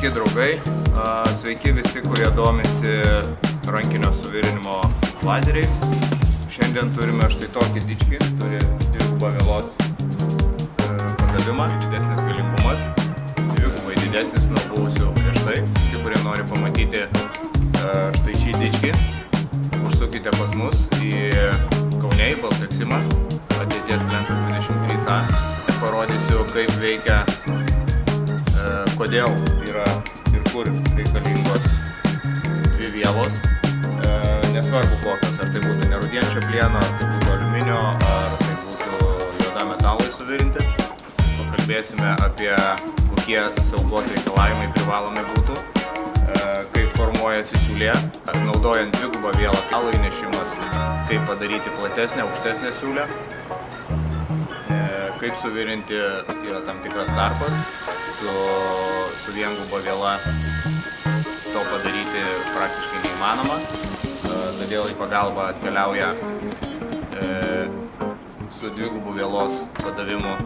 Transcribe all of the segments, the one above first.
Sveiki draugai, sveiki visi, kurie domisi rankinio suvirinimo lazeriais. Šiandien turime štai tokį dičkį, turi dvigubą vielos padavimą, didesnis galingumas, dvigubai didesnis nuo buvusių prieš tai. Tie, kurie nori pamatyti štai šį dičkį, užsukite pas mus į Kaune, į Baltaksimą, ateities plentas 23A. Parodysiu, kaip veikia, kodėl yra ir kur reikalingos dvi vielos. Nesvarbu kokios, ar tai būtų nerūdijančio plieno, ar tai būtų aliuminio, ar tai būtų juoda metalai suvirinti. Pakalbėsime apie kokie saugos reikalavimai privalomi būtų, kaip formuojasi siūlė, naudojant dvigubą vielą, kalo įnešimas, kaip padaryti platesnę, aukštesnę siūlę, kaip suvirinti, tas yra tam tikras tarpas, su vienguba viela to padaryti praktiškai neįmanoma. Todėl į pagalbą atkeliauja su dvigubu vielos padavimu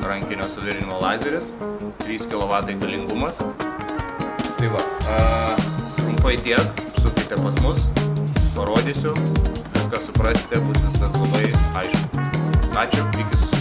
rankinio suvirinimo lazeris, 3 kW galingumas. Tai va, trumpai tiek, užsukite pas mus, parodysiu, viską suprasite, bus viskas labai aišku. Ačiū, iki susitikimo.